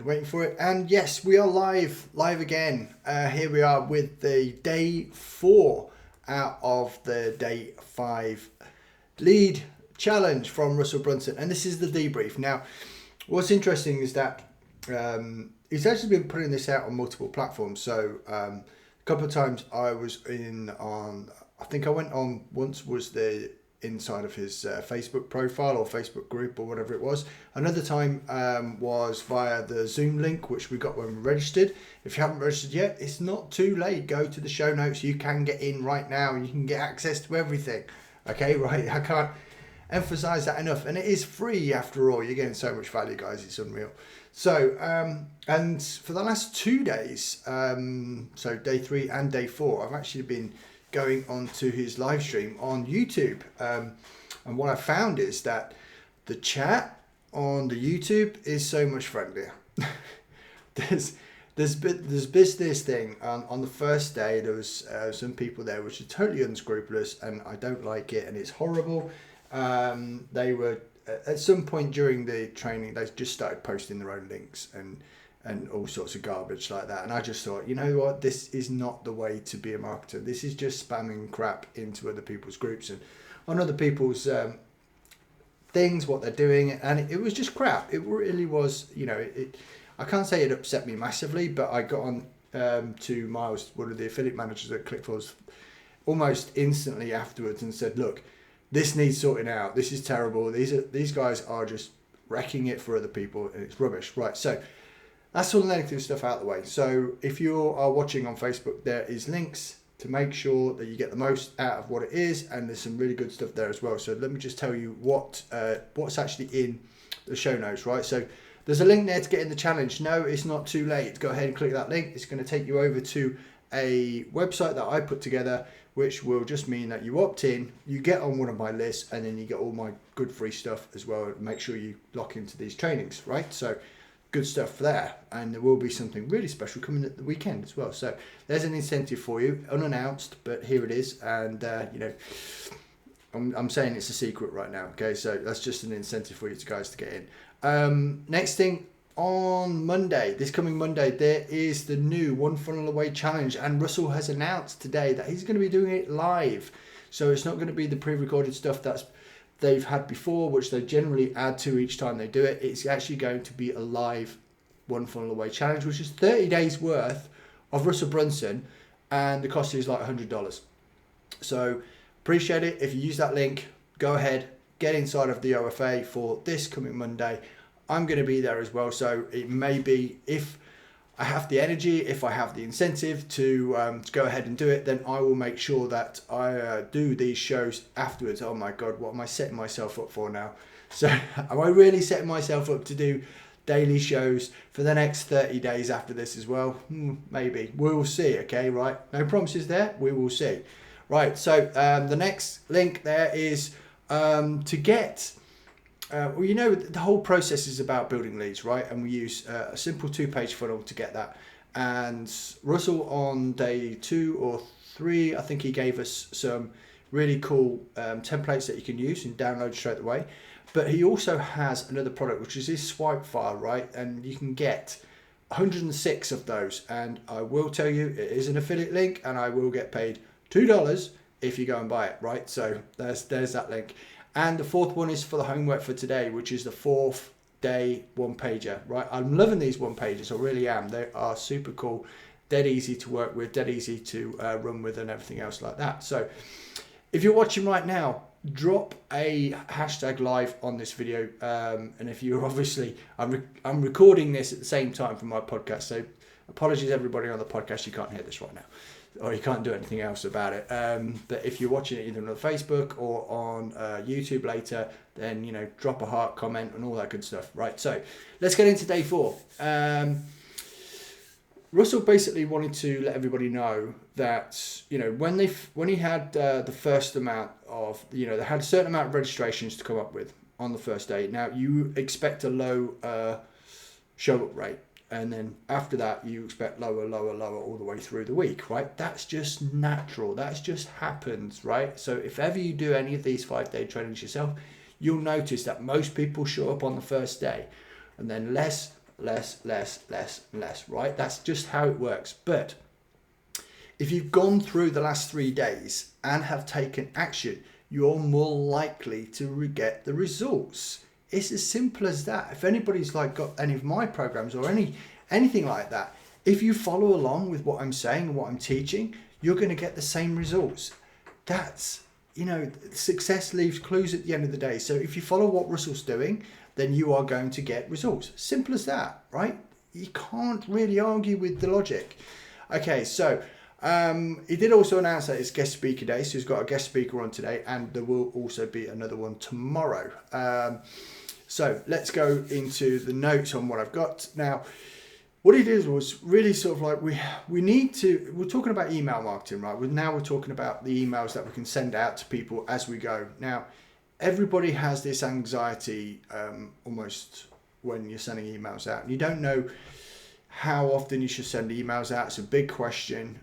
waiting for it. And yes, we are live again. Here we are with the day 4 out of the day 5 lead challenge from Russell Brunson. And this is the debrief. Now, what's interesting is that he's actually been putting this out on multiple platforms. So a couple of times I was I think I went on once was the inside of his Facebook profile or Facebook group or whatever it was. Another time was via the Zoom link, which we got when we registered. If you haven't registered yet, it's not too late. Go to the show notes. You can get in right now and you can get access to everything. Okay, right? I can't emphasize that enough. And it is free after all. You're getting so much value, guys. It's unreal. So, and for the last 2 days, so day 3 and day 4, I've actually been going onto his live stream on YouTube. And what I found is that the chat on the YouTube is so much friendlier. there's business thing. On the first day, there was some people there which are totally unscrupulous, and I don't like it, and it's horrible. They were, at some point during the training, they just started posting their own links and all sorts of garbage like that. And I just thought, you know what, this is not the way to be a marketer. This is just spamming crap into other people's groups and on other people's things, what they're doing. And it was just crap. It really was, you know, I can't say it upset me massively, but I got on to Miles, one of the affiliate managers at ClickFunnels, almost instantly afterwards and said, look, this needs sorting out. This is terrible. These guys are just wrecking it for other people and it's rubbish. Right, so that's all the negative stuff out of the way. So if you are watching on Facebook, there is links to make sure that you get the most out of what it is, and there's some really good stuff there as well. So let me just tell you what's actually in the show notes, right? So there's a link there to get in the challenge. No, it's not too late. Go ahead and click that link. It's going to take you over to a website that I put together, which will just mean that you opt in, you get on one of my lists, and then you get all my good free stuff as well. Make sure you lock into these trainings, right? So good stuff there, and there will be something really special coming at the weekend as well. So there's an incentive for you, unannounced, but here it is. And you know, I'm saying it's a secret right now. Okay, so that's just an incentive for you guys to get in. Next thing, on Monday, this coming Monday, there is the new One Funnel Away challenge, and Russell has announced today that he's going to be doing it live. So it's not going to be the pre-recorded stuff they've had before, which they generally add to each time they do it. It's actually going to be a live One Funnel Away challenge, which is 30 days worth of Russell Brunson, and the cost is like $100. So appreciate it. If you use that link, go ahead, get inside of the OFA for this coming Monday. I'm going to be there as well. So it may be, if I have the energy, if I have the incentive to go ahead and do it, then I will make sure that I do these shows afterwards. Oh my God, what am I setting myself up for now? So am I really setting myself up to do daily shows for the next 30 days after this as well? Maybe. We will see, okay, right? No promises there. We will see. Right, so the next link there is to get... well, you know, the whole process is about building leads, right? And we use a simple 2-page funnel to get that. And Russell on day 2 or 3, I think he gave us some really cool templates that you can use and download straight away. But he also has another product, which is his swipe file, right? And you can get 106 of those. And I will tell you, it is an affiliate link, and I will get paid $2 if you go and buy it, right? So there's that link. And the 4th one is for the homework for today, which is the 4th day 1-pager, right? I'm loving these 1-pagers, I really am. They are super cool, dead easy to work with, dead easy to run with, and everything else like that. So if you're watching right now, drop a hashtag live on this video. And if you're obviously, I'm recording this at the same time for my podcast. So apologies everybody on the podcast, you can't hear this right now, or you can't do anything else about it. But if you're watching it either on Facebook or on YouTube later, then, you know, drop a heart, comment, and all that good stuff. Right, so let's get into day 4. Russell basically wanted to let everybody know that, you know, when he had the first amount of, you know, they had a certain amount of registrations to come up with on the first day. Now, you expect a low show up rate. And then after that, you expect lower all the way through the week, right? That's just natural. That's just happens, right? So if ever you do any of these 5-day trainings yourself, you'll notice that most people show up on the first day, and then less less, right? That's just how it works. But if you've gone through the last 3 days and have taken action, you're more likely to get the results. It's as simple as that. If anybody's like got any of my programs or anything like that, if you follow along with what I'm saying and what I'm teaching, you're going to get the same results. That's, success leaves clues at the end of the day. So if you follow what Russell's doing, then you are going to get results. Simple as that, right? You can't really argue with the logic. Okay, so he did also announce that it's guest speaker day, so he's got a guest speaker on today, and there will also be another one tomorrow. So let's go into the notes on what I've got. Now, what he did was really sort of like we're talking about email marketing, right? Now we're talking about the emails that we can send out to people as we go. Now, everybody has this anxiety almost when you're sending emails out, and you don't know how often you should send emails out. It's a big question.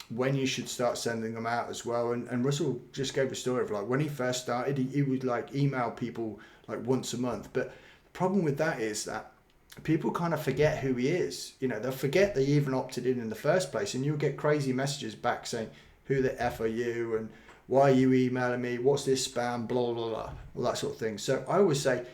When you should start sending them out as well. And Russell just gave a story of like when he first started, he would like email people like once a month. But the problem with that is that people kind of forget who he is. They'll forget they even opted in the first place, and you'll get crazy messages back saying, who the F are you? And why are you emailing me? What's this spam? Blah, blah, blah, all that sort of thing. So I always say,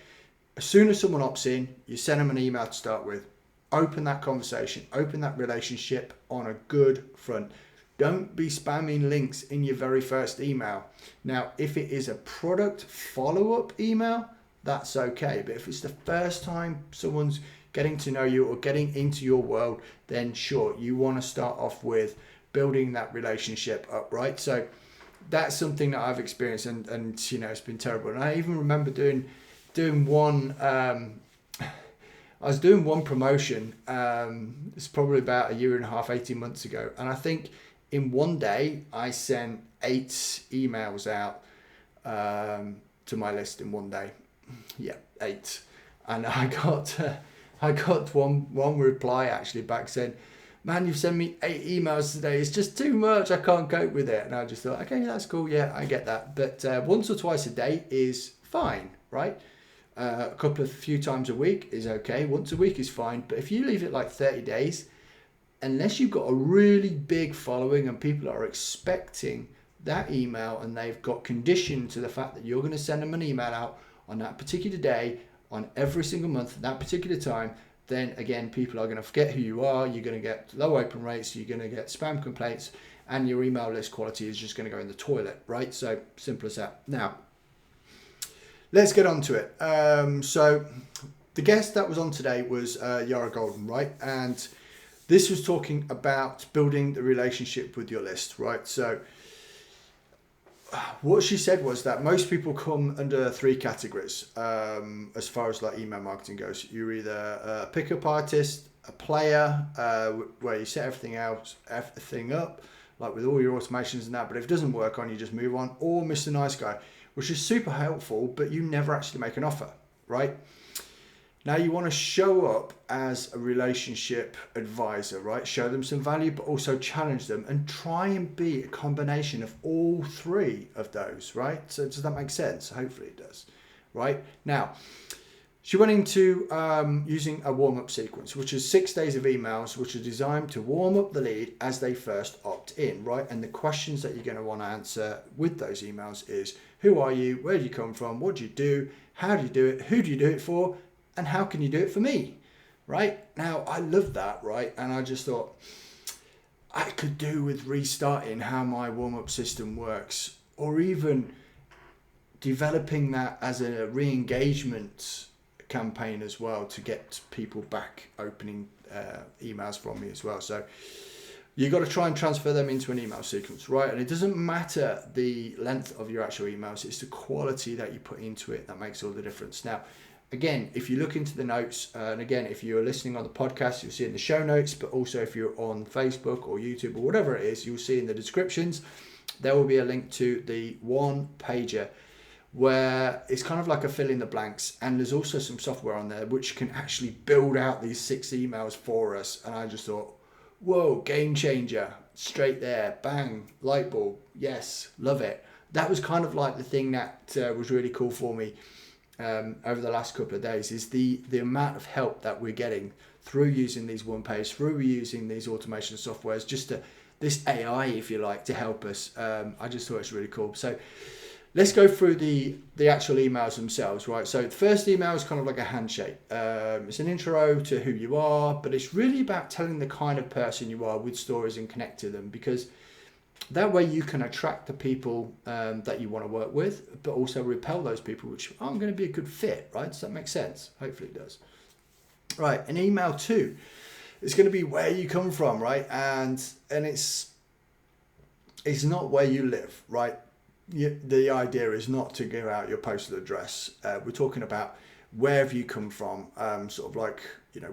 as soon as someone opts in, you send them an email to start with. Open that conversation, open that relationship on a good front. Don't be spamming links in your very first email. Now, if it is a product follow-up email, that's okay. But if it's the first time someone's getting to know you or getting into your world, then sure, you want to start off with building that relationship up, right? So that's something that I've experienced, and it's been terrible. And I even remember doing one. I was doing one promotion. It's probably about a year and a half, 18 months ago, and I think in one day I sent 8 emails out to my list in one day. Yeah, 8, and I got one reply actually back saying, man, you've sent me 8 emails today. It's just too much. I can't cope with it. And I just thought, okay, that's cool. Yeah, I get that. But once or twice a day is fine, right? A few times a week is okay. Once a week is fine. But if you leave it like 30 days, unless you've got a really big following and people are expecting that email and they've got conditioned to the fact that you're going to send them an email out on that particular day, on every single month, at that particular time, then again, people are going to forget who you are. You're going to get low open rates. You're going to get spam complaints, and your email list quality is just going to go in the toilet, right? So simple as that. Now, let's get on to it. So the guest that was on today was Yara Golden, right? And this was talking about building the relationship with your list, right? So what she said was that most people come under 3 categories as far as like email marketing goes. You're either a pickup artist, a player, where you set everything up, like with all your automations and that, but if it doesn't work on, you just move on, or Mr. Nice Guy, which is super helpful, but you never actually make an offer, right? Now you want to show up as a relationship advisor, right? Show them some value, but also challenge them and try and be a combination of all 3 of those, right? So does that make sense? Hopefully it does, right? Now, she went into using a warm-up sequence, which is 6 days of emails, which are designed to warm up the lead as they first opt in, right? And the questions that you're going to want to answer with those emails is, who are you? Where do you come from? What do you do? How do you do it? Who do you do it for? And how can you do it for me, right? Now, I love that, right? And I just thought I could do with restarting how my warm-up system works, or even developing that as a re-engagement campaign as well to get people back opening emails from me as well. So you got to try and transfer them into an email sequence, right? And it doesn't matter the length of your actual emails, it's the quality that you put into it that makes all the difference. Now, again, if you look into the notes, and again, if you're listening on the podcast, you'll see in the show notes, but also if you're on Facebook or YouTube or whatever it is, you'll see in the descriptions, there will be a link to the one pager where it's kind of like a fill in the blanks. And there's also some software on there which can actually build out these 6 emails for us. And I just thought, whoa, game changer, straight there, bang, light bulb, yes, love it. That was kind of like the thing that was really cool for me. over the last couple of days is the amount of help that we're getting through using these one page, through using these automation softwares, this AI, if you like, to help us. I just thought it's really cool. So let's go through the actual emails themselves, right? So the first email is kind of like a handshake. It's an intro to who you are, but it's really about telling the kind of person you are with stories and connect to them, because that way you can attract the people that you want to work with, but also repel those people which aren't going to be a good fit, right? Does that make sense? Hopefully it does. Right, an email 2 is going to be where you come from, right? And it's not where you live, right? The idea is not to give out your postal address. We're talking about where have you come from, sort of like,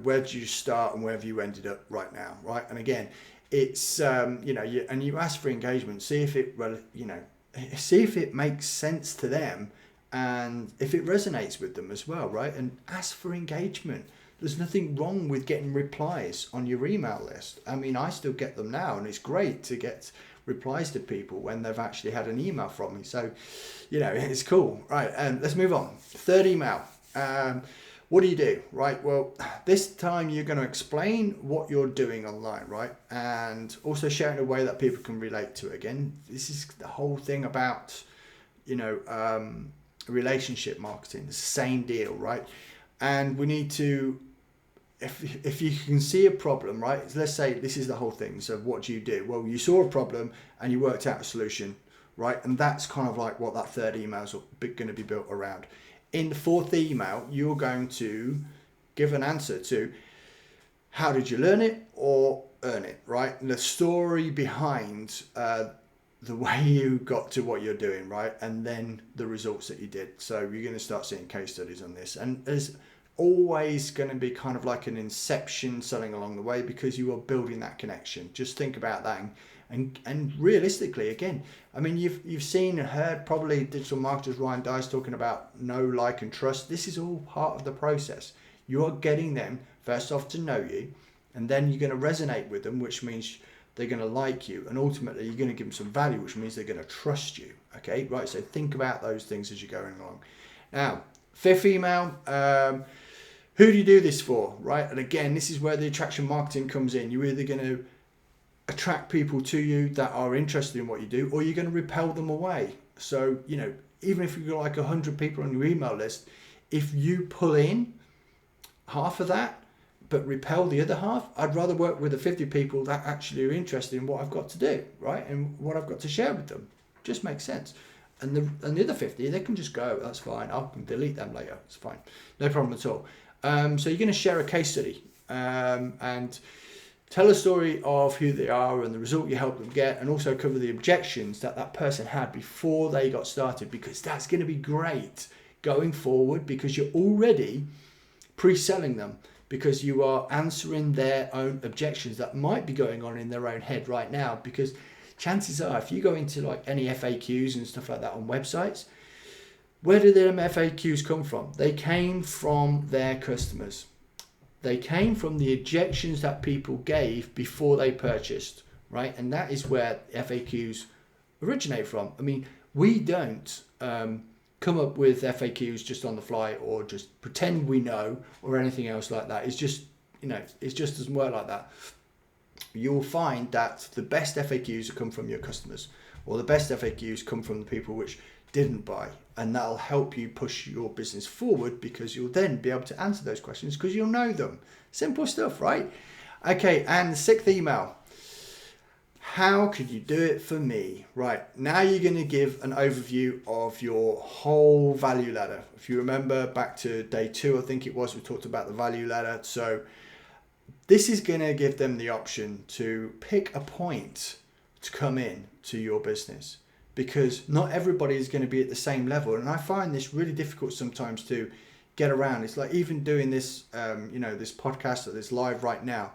where did you start and where have you ended up right now, right? And again, it's you ask for engagement, see if it makes sense to them and if it resonates with them as well, right? And ask for engagement. There's nothing wrong with getting replies on your email list. I mean, I still get them now, and it's great to get replies to people when they've actually had an email from me. So, it's cool. Right, let's move on. Third email. What do you do? Right, well, this time you're going to explain what you're doing online, right? And also share it in a way that people can relate to it. Again, this is the whole thing about, relationship marketing. It's the same deal, right? And we need to, if you can see a problem, right? Let's say this is the whole thing. So what do you do? Well, you saw a problem and you worked out a solution, right? And that's kind of like what that third email is going to be built around. In the fourth email, you're going to give an answer to how did you learn it or earn it, right? And the story behind the way you got to what you're doing, right? And then the results that you did. So you're going to start seeing case studies on this. And there's always going to be kind of like an inception selling along the way, because you are building that connection. Just think about that. And realistically, again, I mean, you've seen and heard probably digital marketers Ryan Dye's talking about know, like, and trust. This is all part of the process. You are getting them first off to know you, and then you're going to resonate with them, which means they're going to like you, and ultimately you're going to give them some value, which means they're going to trust you. Okay, right? So think about those things as you're going along. Now, fifth email. Who do you do this for, right? And again, this is where the attraction marketing comes in. You're either going to attract people to you that are interested in what you do, or you're going to repel them away. So, even if you've got like 100 people on your email list, if you pull in half of that, but repel the other half, I'd rather work with the 50 people that actually are interested in what I've got to do, right? And what I've got to share with them. Just makes sense. And the other 50, they can just go, that's fine. I can delete them later. It's fine. No problem at all. So you're going to share a case study and tell a story of who they are and the result you helped them get, and also cover the objections that person had before they got started, because that's going to be great going forward, because you're already pre-selling them, because you are answering their own objections that might be going on in their own head right now. Because chances are, if you go into like any FAQs and stuff like that on websites, where did them FAQs come from? They came from their customers. They came from the objections that people gave before they purchased, right? And that is where FAQs originate from. I mean, we don't come up with FAQs just on the fly or just pretend we know or anything else like that. It's just, it just doesn't work like that. You'll find that the best FAQs come from your customers, or the best FAQs come from the people which didn't buy, and that'll help you push your business forward, because you'll then be able to answer those questions because you'll know them. Simple stuff, right? Okay, and sixth email. How could you do it for me? Right, now you're going to give an overview of your whole value ladder. If you remember back to day 2, I think it was, we talked about the value ladder. So this is going to give them the option to pick a point to come in to your business, because not everybody is going to be at the same level. And I find this really difficult sometimes to get around. It's like even doing this, this podcast or this live right now,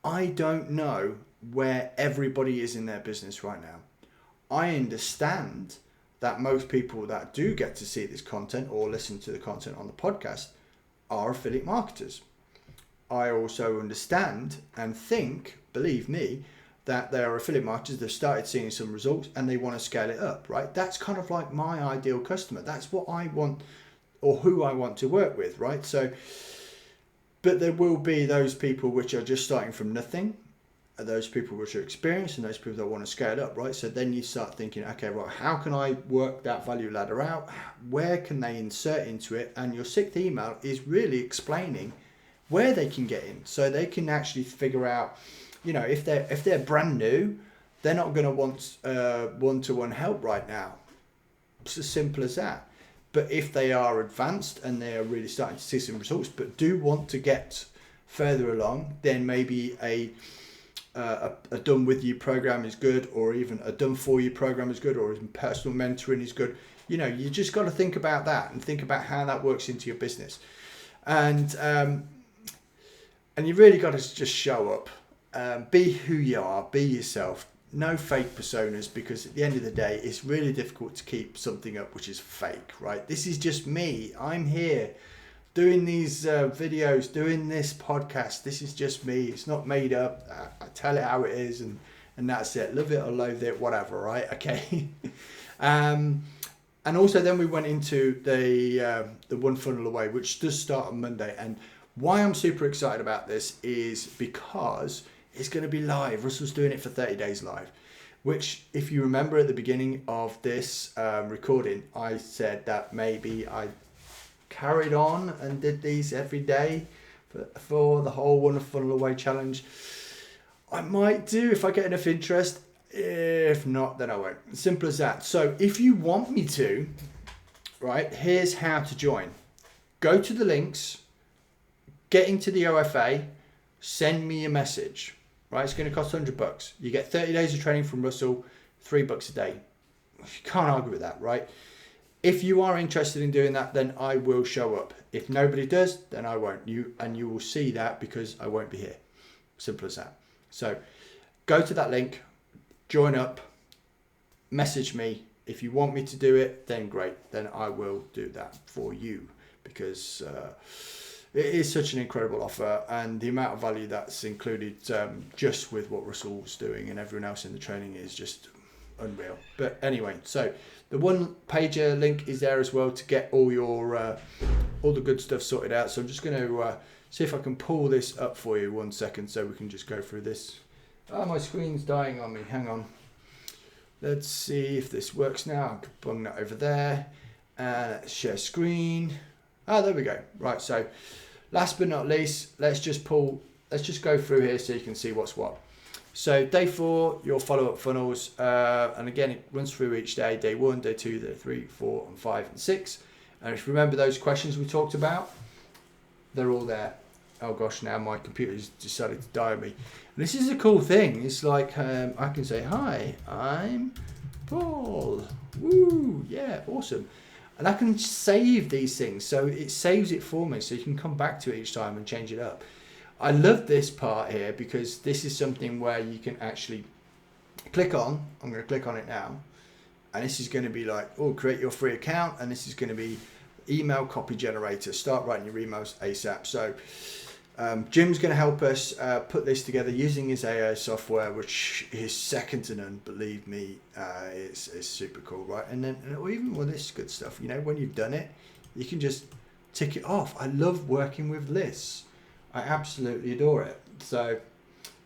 I don't know where everybody is in their business right now. I understand that most people that do get to see this content or listen to the content on the podcast are affiliate marketers. I also understand and think, believe me, that they are affiliate marketers. They've started seeing some results and they want to scale it up, right? That's kind of like my ideal customer. That's what I want or who I want to work with, right? So, but there will be those people which are just starting from nothing, and those people which are experienced, and those people that want to scale up, right? So then you start thinking, okay, right, how can I work that value ladder out? Where can they insert into it? And your 6th email is really explaining where they can get in, so they can actually figure out, you know, if they're brand new, they're not going to want one-to-one help right now. It's as simple as that. But if they are advanced and they are really starting to see some results, but do want to get further along, then maybe a done with you program is good, or even a done for you program is good, or even personal mentoring is good. You know, you just got to think about that and think about how that works into your business. And you really got to just show up, be who you are, be yourself. No fake personas, because at the end of the day, it's really difficult to keep something up which is fake, right? This is just me. I'm here doing these videos, doing this podcast. This is just me. It's not made up. I tell it how it is, and that's it. Love it or loathe it, whatever, right? Okay. And also then we went into the One Funnel Away, which does start on Monday. And why I'm super excited about this is because it's going to be live. Russell's doing it for 30 days live, which, if you remember at the beginning of this recording, I said that maybe I carried on and did these every day for the whole One Funnel Away challenge. I might do if I get enough interest. If not, then I won't. Simple as that. So if you want me to, right, here's how to join. Go to the links, get into the OFA, send me a message. Right, it's going to cost $100. You get 30 days of training from Russell, $3 a day. You can't argue with that, right? If you are interested in doing that, then I will show up. If nobody does, then I won't. You will see that because I won't be here. Simple as that. So go to that link, join up, message me. If you want me to do it, then great. Then I will do that for you, because it is such an incredible offer, and the amount of value that's included just with what Russell's doing and everyone else in the training is just unreal. But anyway, so the one pager link is there as well to get all your all the good stuff sorted out. So I'm just going to see if I can pull this up for you 1 second so we can just go through this. Oh, my screen's dying on me. Hang on. Let's see if this works now. I can bung that over there and share screen. Oh, there we go. Right, so last but not least, let's just go through here so you can see what's what. So day 4, your follow-up funnels, and again, it runs through each day, day 1, day 2, day 3, 4, and 5, and 6. And if you remember those questions we talked about, they're all there. Oh gosh, now my computer's decided to die on me. And this is a cool thing. It's like, I can say, hi, I'm Paul. Woo, yeah, awesome. And I can save these things, so it saves it for me, so you can come back to it each time and change it up. I love this part here because this is something where you can actually click on. I'm going to click on it now, and this is going to be like, oh, create your free account, and this is going to be email copy generator. Start writing your emails ASAP. So Jim's going to help us put this together using his AI software, which is second to none. Believe me, it's super cool, right? And then even with this good stuff, you know, when you've done it, you can just tick it off. I love working with lists. I absolutely adore it. So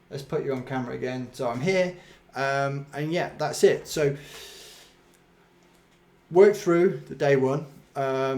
let's put you on camera again. So I'm here, and yeah, that's it. So work through the day 1.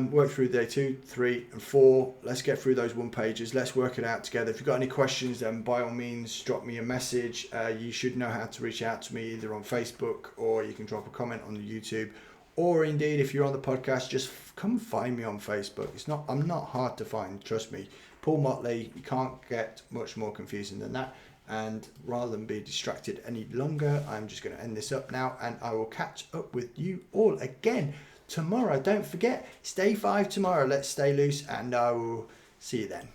Work through day 2, 3, and 4. Let's get through those one pages. Let's work it out together. If you've got any questions, then by all means drop me a message. You should know how to reach out to me either on Facebook, or you can drop a comment on the YouTube, or indeed if you're on the podcast, just come find me on Facebook. I'm not hard to find, trust me. Paul Motley. You can't get much more confusing than that. And rather than be distracted any longer, I'm just going to end this up now, and I will catch up with you all again tomorrow. Don't forget, it's day 5 tomorrow. Let's stay loose, and I will see you then.